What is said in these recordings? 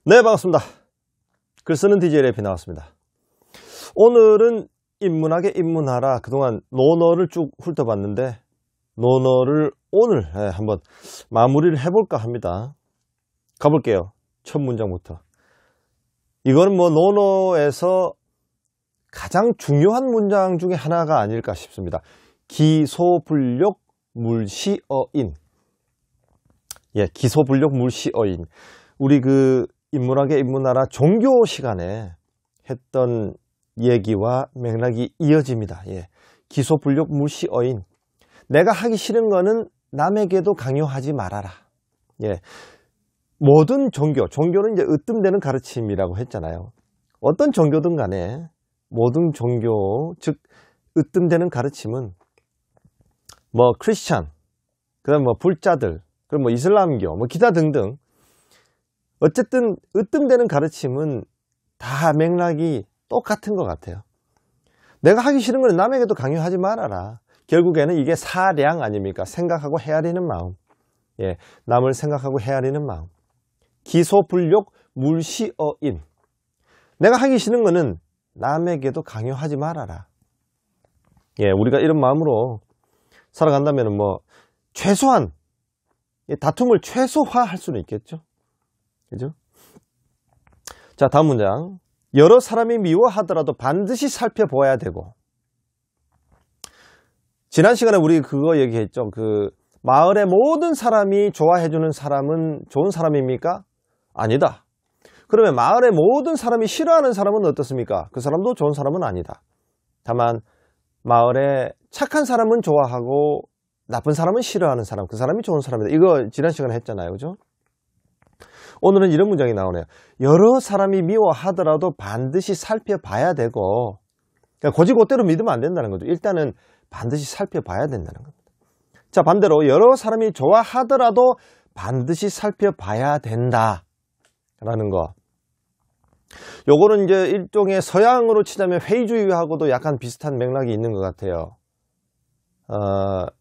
네, 반갑습니다. 글쓰는 DJ 래피 나왔습니다. 오늘은 인문학의 인문하라 그동안 논어를 쭉 훑어봤는데 논어를 오늘 한번 마무리를 해볼까 합니다. 가볼게요. 첫 문장부터. 이거는 뭐 논어에서 가장 중요한 문장 중에 하나가 아닐까 싶습니다. 기소불력 물시어인. 예, 기소불력 물시어인. 우리 인문학의 인문하라 종교 시간에 했던 얘기와 맥락이 이어집니다. 예. 기소불력 물시어인. 내가 하기 싫은 거는 남에게도 강요하지 말아라. 예. 모든 종교는 이제 으뜸되는 가르침이라고 했잖아요. 어떤 종교든 간에 모든 종교, 즉 으뜸되는 가르침은 뭐 크리스찬, 그다음 뭐 불자들, 그리고 뭐 이슬람교, 뭐 기타 등등. 어쨌든 으뜸되는 가르침은 다 맥락이 똑같은 것 같아요. 내가 하기 싫은 건 남에게도 강요하지 말아라. 결국에는 이게 사량 아닙니까? 생각하고 헤아리는 마음. 예, 남을 생각하고 헤아리는 마음. 기소불력 물시어인. 내가 하기 싫은 거는 남에게도 강요하지 말아라. 예, 우리가 이런 마음으로 살아간다면 뭐 최소한 다툼을 최소화할 수는 있겠죠. 그죠? 자, 다음 문장. 여러 사람이 미워하더라도 반드시 살펴보아야 되고. 지난 시간에 우리 그거 얘기했죠. 마을의 모든 사람이 좋아해주는 사람은 좋은 사람입니까? 아니다. 그러면 마을의 모든 사람이 싫어하는 사람은 어떻습니까? 그 사람도 좋은 사람은 아니다. 다만 마을에 착한 사람은 좋아하고 나쁜 사람은 싫어하는 사람, 그 사람이 좋은 사람이다. 이거 지난 시간에 했잖아요. 그죠? 오늘은 이런 문장이 나오네요. 여러 사람이 미워하더라도 반드시 살펴봐야 되고, 그러니까 고지고대로 믿으면 안 된다는 거죠. 일단은 반드시 살펴봐야 된다는 겁니다. 자, 반대로 여러 사람이 좋아하더라도 반드시 살펴봐야 된다라는 거. 요거는 이제 일종의 서양으로 치자면 회의주의하고도 약간 비슷한 맥락이 있는 것 같아요.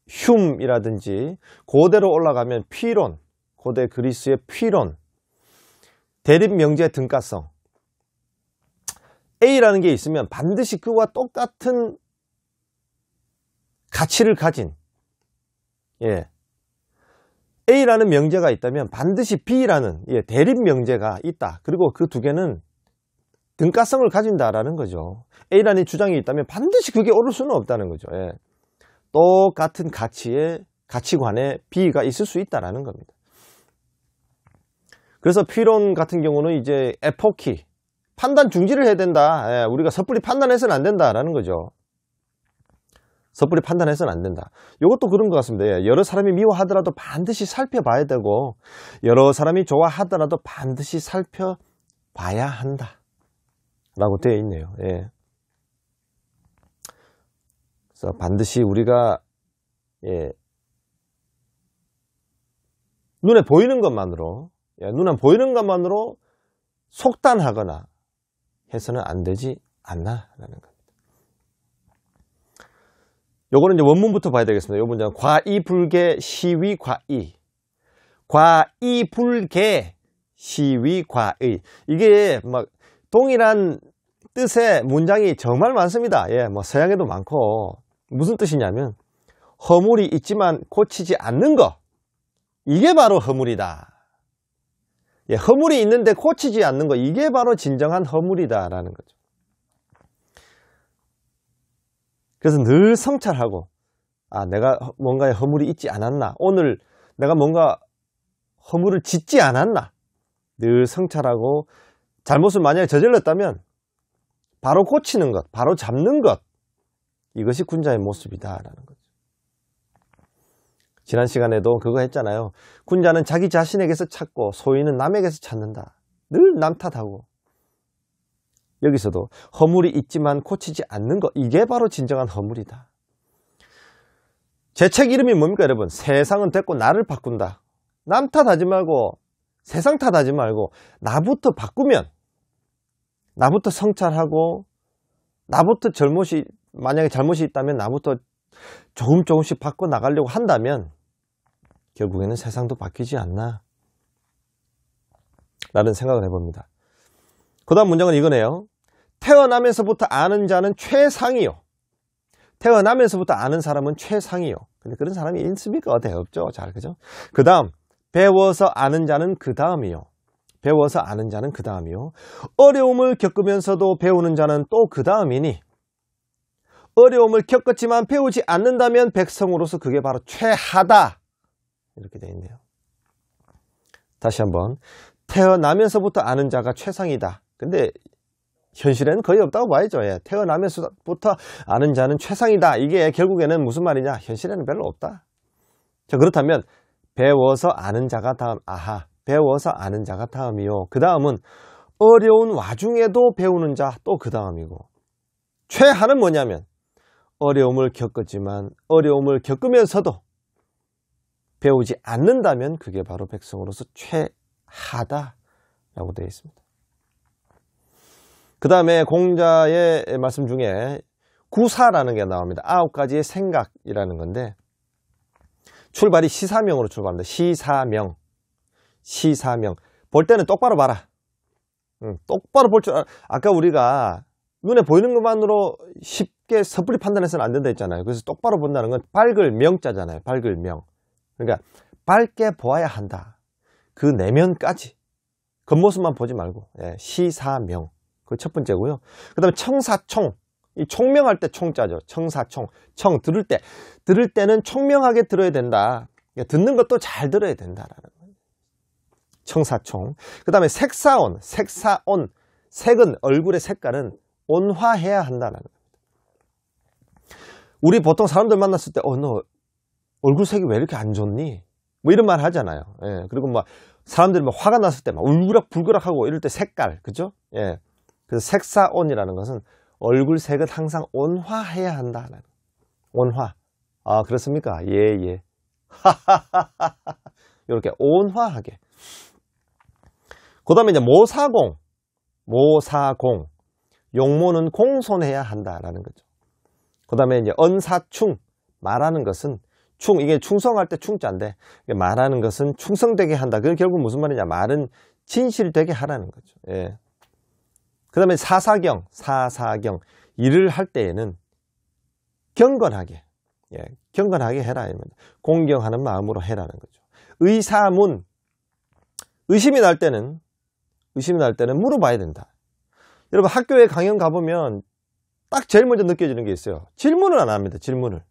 흉이라든지 고대로 올라가면 피론, 고대 그리스의 피론, 대립명제 등가성. A라는 게 있으면 반드시 그와 똑같은 가치를 가진, 예, A라는 명제가 있다면 반드시 B라는 대립명제가 있다. 그리고 그 두 개는 등가성을 가진다라는 거죠. A라는 주장이 있다면 반드시 그게 옳을 수는 없다는 거죠. 예. 똑같은 가치관에 B가 있을 수 있다라는 겁니다. 그래서 피론 같은 경우는 이제 에포키, 판단 중지를 해야 된다. 예, 우리가 섣불리 판단해서는 안 된다라는 거죠. 섣불리 판단해서는 안 된다. 이것도 그런 것 같습니다. 예, 여러 사람이 미워하더라도 반드시 살펴봐야 되고, 여러 사람이 좋아하더라도 반드시 살펴봐야 한다. 라고 되어 있네요. 예. 그래서 반드시 우리가, 예, 눈에 보이는 것만으로, 눈에 보이는 것만으로 속단하거나 해서는 안 되지 않나라는 겁니다. 요거는 이제 원문부터 봐야 되겠습니다. 요 문장 과이불개 시위과의. 과이불개 시위과의. 이게 막 동일한 뜻의 문장이 정말 많습니다. 예, 뭐 서양에도 많고. 무슨 뜻이냐면 허물이 있지만 고치지 않는 거. 이게 바로 허물이다. 예, 허물이 있는데 고치지 않는 거, 이게 바로 진정한 허물이다라는 거죠. 그래서 늘 성찰하고, 내가 뭔가에 허물이 있지 않았나? 오늘 내가 뭔가 허물을 짓지 않았나? 늘 성찰하고, 잘못을 만약에 저질렀다면 바로 고치는 것, 바로 잡는 것, 이것이 군자의 모습이다라는 거죠. 지난 시간에도 그거 했잖아요. 군자는 자기 자신에게서 찾고 소인은 남에게서 찾는다. 늘 남 탓하고. 여기서도 허물이 있지만 고치지 않는 것, 이게 바로 진정한 허물이다. 제 책 이름이 뭡니까 여러분? 세상은 됐고 나를 바꾼다. 남 탓하지 말고 세상 탓하지 말고 나부터 바꾸면, 나부터 성찰하고, 나부터 만약에 잘못이 있다면 나부터 조금씩 바꿔나가려고 한다면 결국에는 세상도 바뀌지 않나 라는 생각을 해봅니다. 그 다음 문장은 이거네요. 태어나면서부터 아는 자는 최상이요. 태어나면서부터 아는 사람은 최상이요. 근데 그런 사람이 있습니까? 어때? 없죠. 잘, 그죠? 그 다음, 배워서 아는 자는 그 다음이요. 배워서 아는 자는 그 다음이요. 어려움을 겪으면서도 배우는 자는 또 그 다음이니, 어려움을 겪었지만 배우지 않는다면 백성으로서 그게 바로 최하다. 이렇게 되어 있네요. 다시 한번. 태어나면서부터 아는 자가 최상이다. 근데 현실에는 거의 없다고 봐야죠. 예. 태어나면서부터 아는 자는 최상이다. 이게 결국에는 무슨 말이냐? 현실에는 별로 없다. 자, 그렇다면 배워서 아는 자가 다음. 아하. 배워서 아는 자가 다음이요. 그 다음은 어려운 와중에도 배우는 자 또 그 다음이고, 최하는 뭐냐면 어려움을 겪었지만 어려움을 겪으면서도 배우지 않는다면 그게 바로 백성으로서 최하다라고 되어 있습니다. 그 다음에 공자의 말씀 중에 구사라는 게 나옵니다. 9가지의 생각이라는 건데, 출발이 시사명으로 출발합니다. 시사명. 볼 때는 똑바로 봐라. 똑바로 볼 줄 아까 우리가 눈에 보이는 것만으로 쉽게 섣불리 판단해서는 안 된다 했잖아요. 그래서 똑바로 본다는 건 밝을 명자잖아요. 밝을 명. 그러니까 밝게 보아야 한다. 그 내면까지. 겉모습만 보지 말고. 예, 시사명. 그 첫 번째고요. 그 다음에 청사총. 이 총명할 때 총자죠. 청사총. 청 들을 때는 총명하게 들어야 된다. 그러니까 듣는 것도 잘 들어야 된다라는 거예요. 청사총. 그 다음에 색사온. 색은 얼굴의 색깔은 온화해야 한다는 겁니다. 우리 보통 사람들 만났을 때, 너 얼굴 색이 왜 이렇게 안 좋니? 뭐 이런 말 하잖아요. 예. 그리고 막 사람들이 막 화가 났을 때 막 울그락불그락하고 이럴 때 색깔, 그죠? 예. 그래서 색사온이라는 것은 얼굴 색은 항상 온화해야 한다는. 온화. 아, 그렇습니까? 예. 이렇게 온화하게. 그 다음에 이제 모사공. 용모는 공손해야 한다라는 거죠. 그 다음에 이제 언사충. 말하는 것은 이게 충성할 때 충자인데, 말하는 것은 충성되게 한다. 그게 결국 무슨 말이냐? 말은 진실되게 하라는 거죠. 예. 그 다음에 사사경. 일을 할 때에는 경건하게, 경건하게 해라. 공경하는 마음으로 해라는 거죠. 의사문. 의심이 날 때는 물어봐야 된다. 여러분 학교에 강연 가보면 딱 제일 먼저 느껴지는 게 있어요. 질문을 안 합니다. 질문을.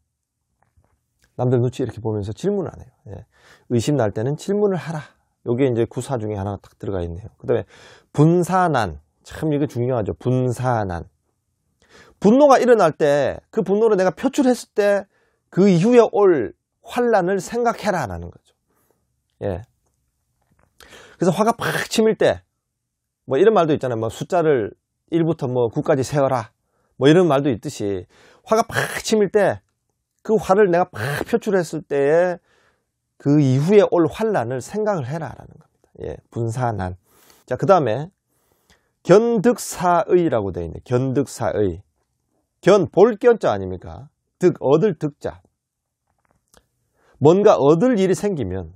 남들 눈치 이렇게 보면서 질문을 안 해요. 예. 의심 날 때는 질문을 하라. 이게 이제 구사 중에 하나가 딱 들어가 있네요. 그 다음에 분사난. 참 이거 중요하죠. 분사난. 분노가 일어날 때 그 분노를 내가 표출했을 때 그 이후에 올 환란을 생각해라 라는 거죠. 예. 그래서 화가 팍 치밀 때 뭐 이런 말도 있잖아요. 뭐 숫자를 1부터 뭐 9까지 세어라. 뭐 이런 말도 있듯이 화가 팍 치밀 때 그 화를 내가 팍 표출했을 때에 그 이후에 올 환란을 생각을 해라 라는 겁니다. 예. 분사난. 자, 그 다음에 견득사의라고 되어 있는데, 견득사의. 볼 견자 아닙니까? 얻을 득자. 뭔가 얻을 일이 생기면,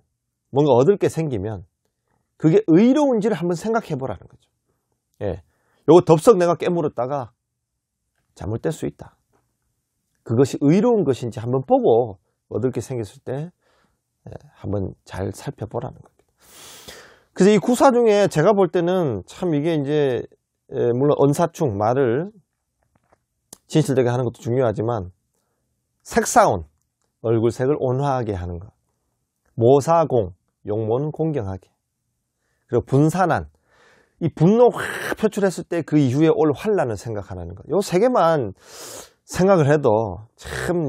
뭔가 얻을 게 생기면 그게 의로운지를 한번 생각해 보라는 거죠. 예. 요거 덥석 내가 깨물었다가 잘못될 수 있다. 그것이 의로운 것인지 한번 보고 얻을 게 생겼을 때 한번 잘 살펴보라는 겁니다. 그래서 이 구사 중에 제가 볼 때는 참 이게 이제 물론 언사충, 말을 진실되게 하는 것도 중요하지만 색사온, 얼굴색을 온화하게 하는 것, 모사공, 용모는 공경하게, 그리고 분사난, 이 분노 확 표출했을 때 그 이후에 올 환란을 생각하는 것. 요 세 개만 생각을 해도 참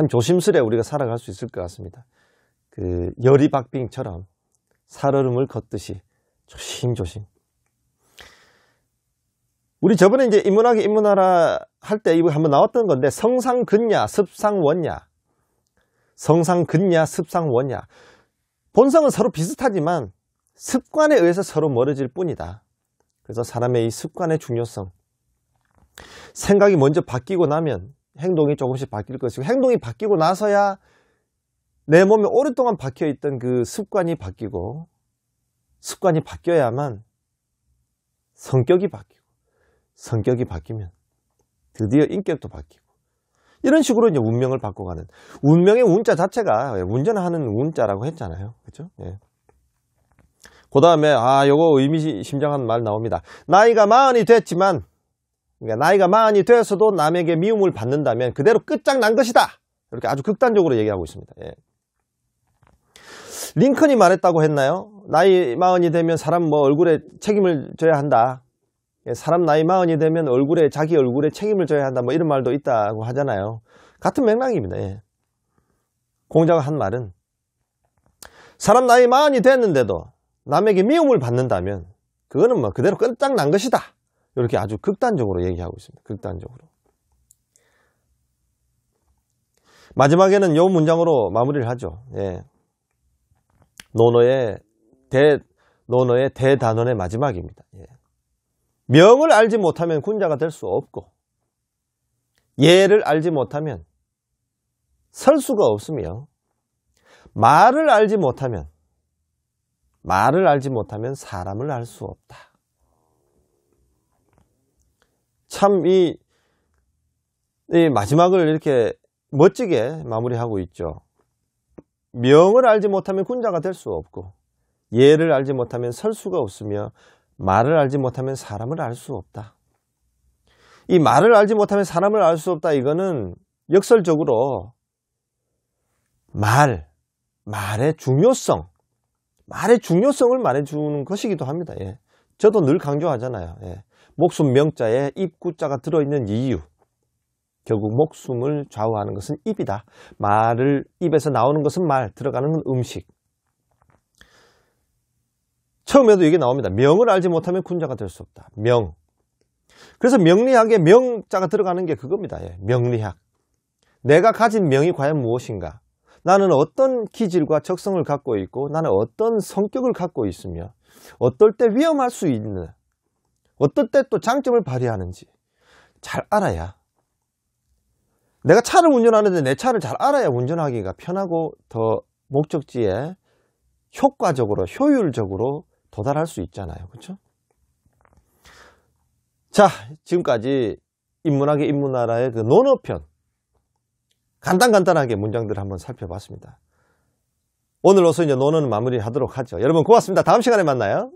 조심스레 우리가 살아갈 수 있을 것 같습니다. 그 여리박빙처럼 살얼음을 걷듯이 조심조심. 우리 저번에 이제 인문하라 할 때 이거 한번 나왔던 건데, 성상근야, 습상원야. 본성은 서로 비슷하지만 습관에 의해서 서로 멀어질 뿐이다. 그래서 사람의 이 습관의 중요성. 생각이 먼저 바뀌고 나면 행동이 조금씩 바뀔 것이고, 행동이 바뀌고 나서야 내 몸에 오랫동안 박혀있던 그 습관이 바뀌고, 습관이 바뀌어야만 성격이 바뀌고, 성격이 바뀌면 드디어 인격도 바뀌고, 이런 식으로 이제 운명을 바꿔가는, 운명의 운자 자체가 운전하는 운자라고 했잖아요. 그렇죠? 예. 그 다음에 요거 의미심장한 말 나옵니다. 나이가 40이 됐지만, 그러니까 나이가 40이 되어서도 남에게 미움을 받는다면 그대로 끝장난 것이다. 이렇게 아주 극단적으로 얘기하고 있습니다. 예. 링컨이 말했다고 했나요? 나이 40이 되면 사람 얼굴에 책임을 져야 한다. 사람 나이 40이 되면 자기 얼굴에 책임을 져야 한다. 이런 말도 있다고 하잖아요. 같은 맥락입니다. 예. 공자가 한 말은, 사람 나이 40이 됐는데도 남에게 미움을 받는다면 그거는 그대로 끝장난 것이다. 이렇게 아주 극단적으로 얘기하고 있습니다. 극단적으로. 마지막에는 요 문장으로 마무리를 하죠. 예. 노노의 대단원의 마지막입니다. 예. 명을 알지 못하면 군자가 될 수 없고, 예를 알지 못하면 설 수가 없으며, 말을 알지 못하면 사람을 알 수 없다. 참 이 마지막을 이렇게 멋지게 마무리하고 있죠. 명을 알지 못하면 군자가 될 수 없고, 예를 알지 못하면 설 수가 없으며, 말을 알지 못하면 사람을 알 수 없다. 이 말을 알지 못하면 사람을 알 수 없다, 이거는 역설적으로 말의 중요성을 말해주는 것이기도 합니다. 예. 저도 늘 강조하잖아요. 예. 목숨 명자에 입구자가 들어있는 이유, 결국 목숨을 좌우하는 것은 입이다. 입에서 나오는 것은 말, 들어가는 건 음식. 처음에도 이게 나옵니다. 명을 알지 못하면 군자가 될 수 없다. 명. 그래서 명리학에 명자가 들어가는 게 그겁니다. 예. 명리학. 내가 가진 명이 과연 무엇인가? 나는 어떤 기질과 적성을 갖고 있고, 나는 어떤 성격을 갖고 있으며, 어떨 때 위험할 수 있는, 어떨 때 또 장점을 발휘하는지 잘 알아야, 내가 차를 운전하는데 내 차를 잘 알아야 운전하기가 편하고 더 목적지에 효율적으로 도달할 수 있잖아요. 그렇죠? 자, 지금까지 인문학의 인문하라의 그 논어편, 간단하게 문장들을 한번 살펴봤습니다. 오늘로서 이제 논어는 마무리하도록 하죠. 여러분 고맙습니다. 다음 시간에 만나요.